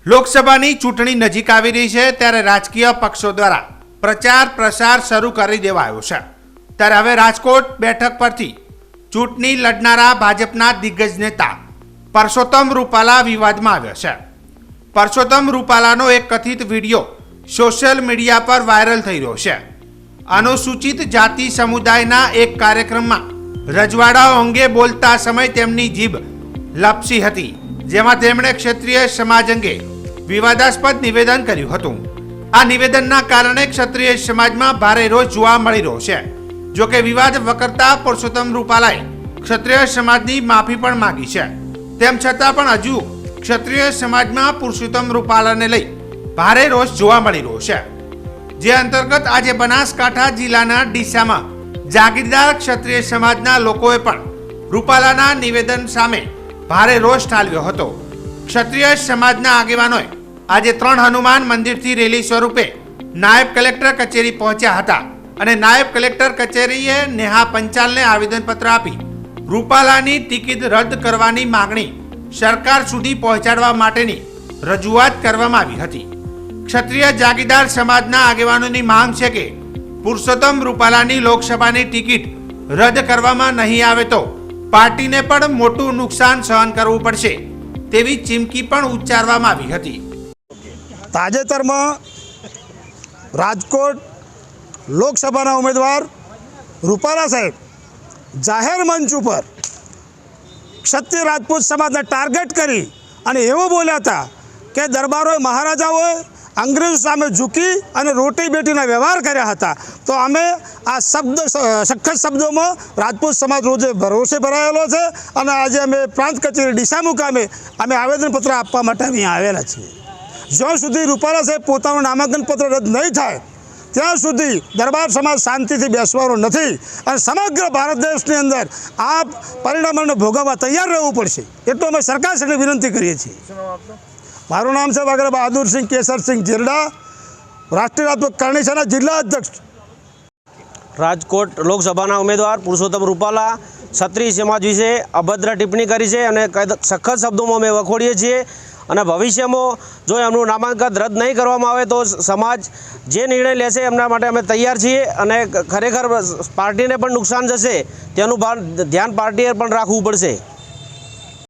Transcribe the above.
લોકસભાની ચૂંટણી નજીક આવી રહી છે ત્યારે રાજકીય પક્ષો દ્વારા પ્રચાર પ્રસાર શરૂ કરી દેવાયો છે। ત્યારે હવે રાજકોટ બેઠક પરથી ચૂંટણી લડનારા ભાજપના દિગ્ગજ નેતા પરસોત્તમ રૂપાલા વિવાદમાં આવ્યા છે। પરસોત્તમ રૂપાલાનો એક કથિત વિડીયો સોશિયલ મીડિયા પર વાયરલ થઈ રહ્યો છે। અનુસૂચિત જાતિ સમુદાયના એક કાર્યક્રમમાં રજવાડાઓ અંગે બોલતા સમયે તેમની જીભ લપસી હતી, જેમાં તેમણે ક્ષત્રિય સમાજ અંગે વિવાદાસ્પદ નિવેદન કર્યું હતું। આ નિવેદનના કારણે ક્ષત્રિય સમાજમાં ભારે રોષ જોવા મળી રહ્યો છે। જો કે વિવાદ વકરતા પરસોત્તમ રૂપાલાએ ક્ષત્રિય સમાજની માફી પણ માંગી છે। તેમ છતાં પણ હજુ ક્ષત્રિય સમાજમાં પરસોત્તમ રૂપાલાને લઈ ભારે રોષ જોવા મળી રહ્યો છે, જે અંતર્ગત આજે બનાસકાંઠા જિલ્લાના ડીસામાં જાગીરદાર ક્ષત્રિય સમાજના લોકોએ પણ રૂપાલાના નિવેદન સામે ભારે રોષ ઠાલવ્યો હતો। ક્ષત્રિય સમાજના આગેવાનોએ આજે 3 હનુમાન મંદિરથી રેલી સ્વરૂપે નાયબ કલેક્ટર કચેરી પહોંચ્યા હતા અને નાયબ કલેક્ટર કચેરીએ નેહા પંચાલને આવેદનપત્ર આપી રૂપાલાની ટિકિટ રદ કરવાની માંગણી સરકાર સુધી પહોંચાડવા માટેની રજૂઆત કરવામાં આવી હતી। ક્ષત્રિય જાગીરદાર સમાજના આગેવાનોની માંગ છે કે પરસોત્તમ રૂપાલાની લોકસભાની ટિકિટ રદ કરવામાં નહીં આવે તો પાર્ટીને પણ મોટું નુકસાન સહન કરવું પડશે તેવી ચીમકી પણ ઉચ્ચારવામાં આવી હતી। તાજેતરમાં રાજકોટ લોકસભાના ઉમેદવાર રૂપાલા સાહેબ જાહેર મંચ ઉપર ક્ષત્રિય રાજપૂત સમાજને ટાર્ગેટ કરી અને એવું બોલ્યા હતા કે દરબારોએ મહારાજાઓએ અંગ્રેજો સામે ઝૂકી અને રોટી બેટીના વ્યવહાર કર્યા હતા। તો અમે આ સખત શબ્દોમાં રાજપૂત સમાજ રોષે ભરાયેલો છે અને આજે અમે પ્રાંત કચેરી ડીસા મુકામે અમે આવેદનપત્ર આપવા માટે અહીંયા આવેલા છીએ। જ્યાં સુધી રૂપાલા સાહેબ પોતાનું નામાંકન પત્ર રદ નહીં થાય ત્યાં સુધી દરબાર સમાજ શાંતિથી બેસવાનો નથી અને સમગ્ર ભારત દેશની અંદર આ પરિણામોને ભોગવવા તૈયાર રહેવું પડશે, એટલું અમે સરકારશ્રીને વિનંતી કરીએ છીએ। મારું નામ છે વાઘેલા બહાદુરસિંહ કેસરસિંહ જીરડા, રાષ્ટ્રીય રાજપૂત કરણી સેના જિલ્લા અધ્યક્ષ। રાજકોટ લોકસભાના ઉમેદવાર પરસોત્તમ રૂપાલા ક્ષત્રિય સમાજ વિશે અભદ્ર ટિપ્પણી કરી છે અને સખત શબ્દોમાં અમે વખોડીએ છીએ અને ભવિષ્યમાં જો એમનું નામાંકન રદ નહીં કરવામાં આવે તો સમાજ જે નિર્ણય લેશે એમના માટે અમે તૈયાર છીએ અને ખરેખર પાર્ટીને પણ નુકસાન જશે તેનું ધ્યાન પાર્ટીએ પણ રાખવું પડશે।